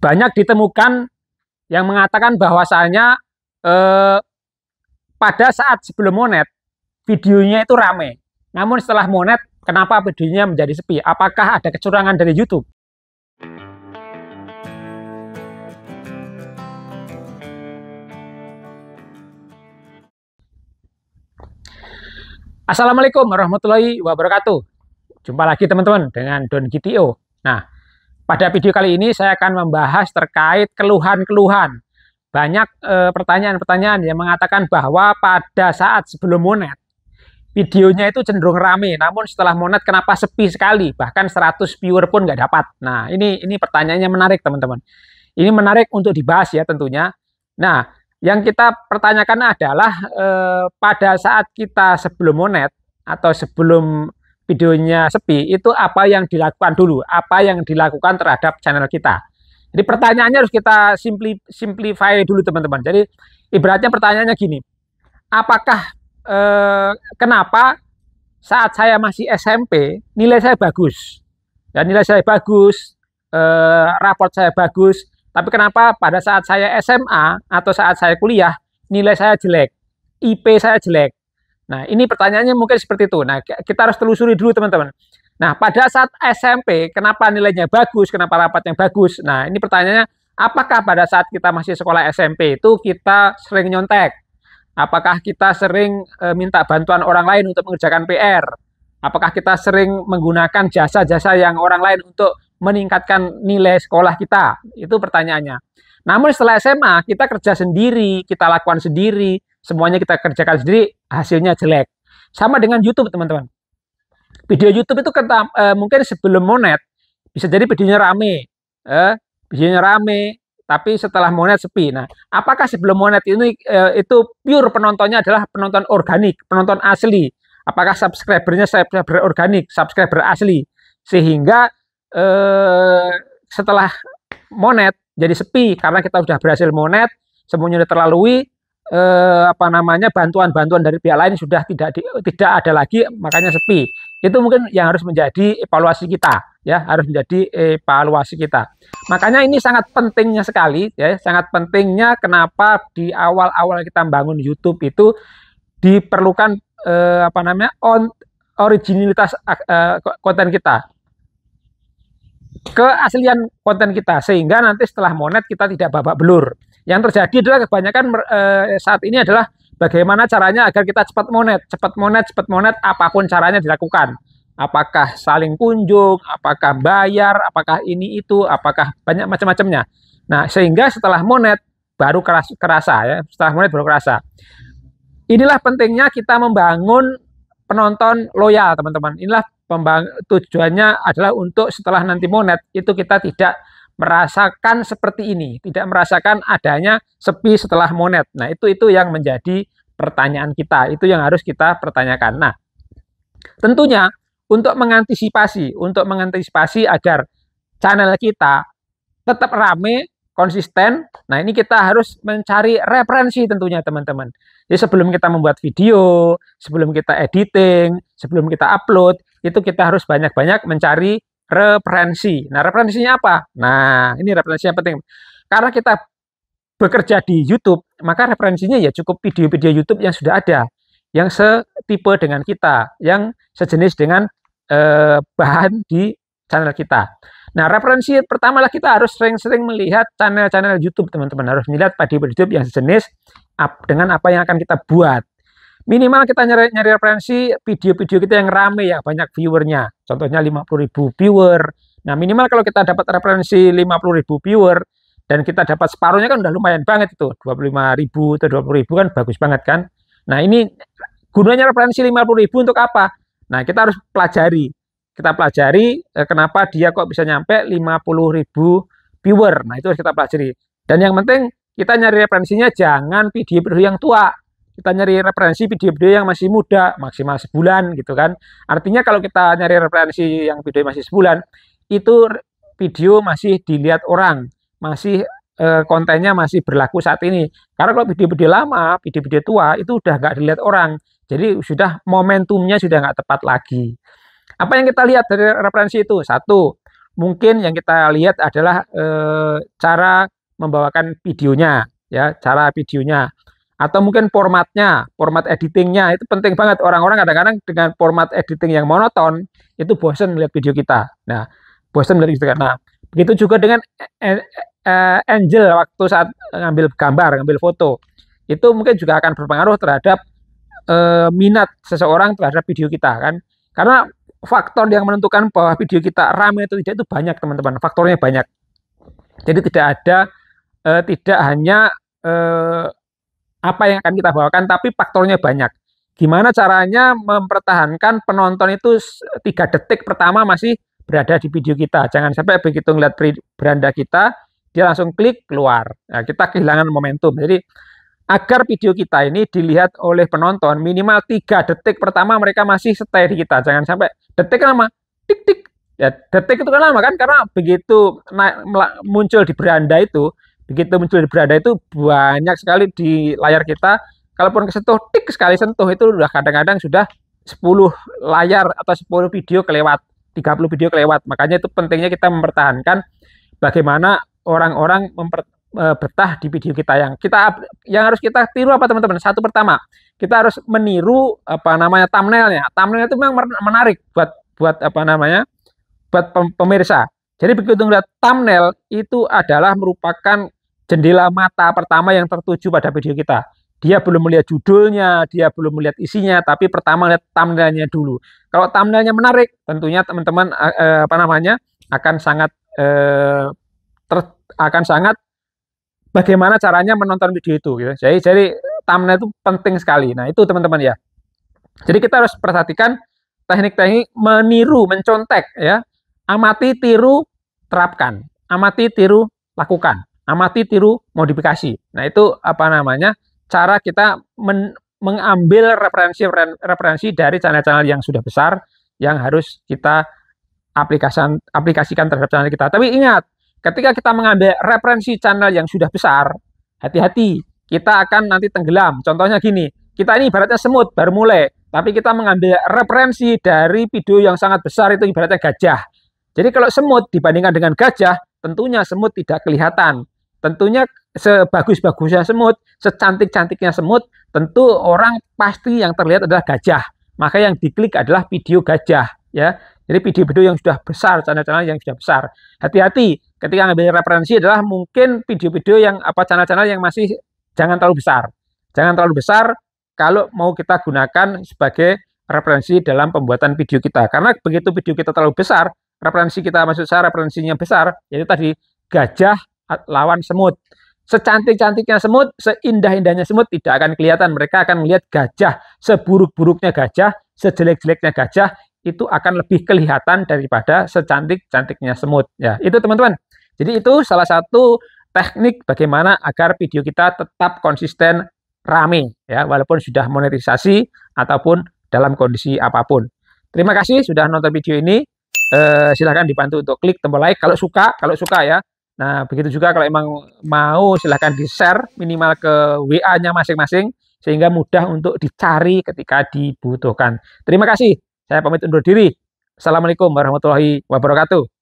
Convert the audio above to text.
Banyak ditemukan yang mengatakan bahwasanya eh, pada saat sebelum monet videonya itu rame. Namun setelah monet, kenapa videonya menjadi sepi? Apakah ada kecurangan dari YouTube? Assalamualaikum warahmatullahi wabarakatuh. Jumpa lagi teman-teman dengan Don GTO. Nah, pada video kali ini saya akan membahas terkait keluhan-keluhan. Banyak pertanyaan-pertanyaan yang mengatakan bahwa pada saat sebelum monet, videonya itu cenderung rame, namun setelah monet kenapa sepi sekali, bahkan 100 viewer pun nggak dapat. Nah, ini pertanyaannya menarik teman-teman. Ini menarik untuk dibahas ya tentunya. Nah, yang kita pertanyakan adalah pada saat kita sebelum monet atau sebelum videonya sepi, itu apa yang dilakukan dulu, apa yang dilakukan terhadap channel kita. Jadi pertanyaannya harus kita simplify dulu teman-teman. Jadi ibaratnya pertanyaannya gini, apakah kenapa saat saya masih SMP nilai saya bagus, ya nilai saya bagus, raport saya bagus, tapi kenapa pada saat saya SMA atau saat saya kuliah nilai saya jelek, IP saya jelek. Nah, ini pertanyaannya mungkin seperti itu. Nah, kita harus telusuri dulu teman-teman. Nah, pada saat SMP, kenapa nilainya bagus, kenapa rapatnya bagus? Nah, ini pertanyaannya, apakah pada saat kita masih sekolah SMP itu kita sering nyontek? Apakah kita sering minta bantuan orang lain untuk mengerjakan PR? Apakah kita sering menggunakan jasa-jasa yang orang lain untuk meningkatkan nilai sekolah kita? Itu pertanyaannya. Namun setelah SMA, kita kerja sendiri, kita lakukan sendiri, semuanya kita kerjakan sendiri, hasilnya jelek. Sama dengan YouTube, teman-teman. Video YouTube itu mungkin sebelum monet, bisa jadi videonya rame. Videonya rame, tapi setelah monet sepi. Nah, apakah sebelum monet ini itu pure penontonnya adalah penonton organik, penonton asli? Apakah subscribernya subscriber organik, subscriber asli? Sehingga setelah monet jadi sepi karena kita sudah berhasil monet, semuanya sudah terlalui, bantuan-bantuan dari pihak lain sudah tidak ada lagi, makanya sepi. Itu mungkin yang harus menjadi evaluasi kita, ya, harus menjadi evaluasi kita. Makanya ini sangat pentingnya sekali, ya, sangat pentingnya kenapa di awal-awal kita membangun YouTube itu diperlukan originalitas konten kita, keaslian konten kita, sehingga nanti setelah monet kita tidak babak belur. Yang terjadi adalah kebanyakan saat ini adalah bagaimana caranya agar kita cepat monet, apapun caranya dilakukan. Apakah saling kunjung, apakah bayar, apakah ini itu, apakah banyak macam-macamnya. Nah, sehingga setelah monet baru kerasa ya, setelah monet baru kerasa. Inilah pentingnya kita membangun penonton loyal, teman-teman. Inilah tujuannya adalah untuk setelah nanti monet itu kita tidak merasakan seperti ini, tidak merasakan adanya sepi setelah monet. Nah, itu yang menjadi pertanyaan kita, itu yang harus kita pertanyakan. Nah, tentunya untuk mengantisipasi agar channel kita tetap rame, konsisten. Nah, ini kita harus mencari referensi tentunya teman-teman. Jadi sebelum kita membuat video, sebelum kita editing, sebelum kita upload, itu kita harus banyak-banyak mencari referensi. Nah, referensinya apa? Nah, ini referensi yang penting. Karena kita bekerja di YouTube, maka referensinya ya cukup video-video YouTube yang sudah ada, yang setipe dengan kita, yang sejenis dengan bahan di channel kita. Nah, referensi pertama lah, kita harus sering-sering melihat channel-channel YouTube, teman-teman. Harus melihat video YouTube yang sejenis dengan apa yang akan kita buat. Minimal kita nyari referensi video-video kita yang rame, ya, banyak viewernya. Contohnya 50.000 viewer. Nah, minimal kalau kita dapat referensi 50.000 viewer dan kita dapat separuhnya kan udah lumayan banget itu. 25.000 atau 20.000 kan bagus banget kan. Nah, ini gunanya referensi 50.000 untuk apa? Nah, kita harus pelajari. Kita pelajari kenapa dia kok bisa nyampe 50.000 viewer. Nah, itu harus kita pelajari. Dan yang penting kita nyari referensinya jangan video-video yang tua. Kita nyari referensi video-video yang masih muda, maksimal sebulan gitu kan. Artinya kalau kita nyari referensi yang video masih sebulan, itu video masih dilihat orang, masih kontennya masih berlaku saat ini. Karena kalau video-video lama, video-video tua, itu udah nggak dilihat orang. Jadi sudah momentumnya sudah nggak tepat lagi. Apa yang kita lihat dari referensi itu? Satu, mungkin yang kita lihat adalah cara membawakan videonya, ya, cara videonya, atau mungkin formatnya, format editingnya itu penting banget. Orang-orang kadang-kadang dengan format editing yang monoton itu bosan melihat video kita. Nah, bosan melihat video kita. Nah, begitu juga dengan Angel waktu saat ngambil gambar, ngambil foto, itu mungkin juga akan berpengaruh terhadap minat seseorang terhadap video kita kan. Karena faktor yang menentukan bahwa video kita ramai atau tidak itu banyak, teman-teman. Faktornya banyak. Jadi tidak hanya apa yang akan kita bawakan, tapi faktornya banyak. Gimana caranya mempertahankan penonton itu 3 detik pertama masih berada di video kita. Jangan sampai begitu ngeliat beranda kita, dia langsung klik keluar. Nah, kita kehilangan momentum. Jadi agar video kita ini dilihat oleh penonton, minimal 3 detik pertama mereka masih stay di kita. Jangan sampai detik lama, tik tik. Ya, detik itu kan lama kan, karena begitu muncul di beranda itu, banyak sekali di layar kita. Kalaupun kesentuh, tik sekali sentuh itu udah kadang-kadang sudah 10 layar atau 10 video kelewat, 30 video kelewat. Makanya itu pentingnya kita mempertahankan bagaimana orang-orang betah di video kita. Yang harus kita tiru apa, teman-teman? Satu, pertama, kita harus meniru apa namanya thumbnailnya. Thumbnail itu memang menarik buat apa namanya, buat pemirsa. Jadi begitu ngeliat thumbnail itu adalah merupakan jendela mata pertama yang tertuju pada video kita. Dia belum melihat judulnya, dia belum melihat isinya, tapi pertama lihat thumbnailnya dulu. Kalau thumbnailnya menarik, tentunya teman-teman apa namanya akan sangat bagaimana caranya menonton video itu gitu. Jadi thumbnail itu penting sekali. Nah, itu teman-teman ya. Jadi kita harus perhatikan teknik-teknik meniru, mencontek ya. Amati, tiru, terapkan. Amati, tiru, lakukan. Amati, tiru, modifikasi. Nah, itu apa namanya? Cara kita mengambil referensi dari channel-channel yang sudah besar yang harus kita aplikasikan terhadap channel kita. Tapi ingat, ketika kita mengambil referensi channel yang sudah besar, hati-hati, kita akan nanti tenggelam. Contohnya gini, kita ini ibaratnya semut baru mulai, tapi kita mengambil referensi dari video yang sangat besar, itu ibaratnya gajah. Jadi kalau semut dibandingkan dengan gajah, tentunya semut tidak kelihatan. Tentunya sebagus-bagusnya semut, secantik-cantiknya semut, tentu orang pasti yang terlihat adalah gajah. Maka yang diklik adalah video gajah, ya. Jadi video-video yang sudah besar, channel-channel yang sudah besar. Hati-hati ketika ngambil referensi adalah mungkin video-video yang channel-channel yang masih jangan terlalu besar. Jangan terlalu besar kalau mau kita gunakan sebagai referensi dalam pembuatan video kita. Karena begitu video kita terlalu besar, referensinya besar, yaitu tadi gajah lawan semut. Secantik-cantiknya semut, seindah-indahnya semut tidak akan kelihatan. Mereka akan melihat gajah, seburuk-buruknya gajah, sejelek-jeleknya gajah, itu akan lebih kelihatan daripada secantik-cantiknya semut. Ya, itu teman-teman. Jadi itu salah satu teknik bagaimana agar video kita tetap konsisten rame, ya, walaupun sudah monetisasi ataupun dalam kondisi apapun. Terima kasih sudah nonton video ini. Silahkan dibantu untuk klik tombol like kalau suka ya. Nah, begitu juga kalau emang mau silahkan di-share minimal ke WA-nya masing-masing sehingga mudah untuk dicari ketika dibutuhkan. Terima kasih. Saya pamit undur diri. Assalamualaikum warahmatullahi wabarakatuh.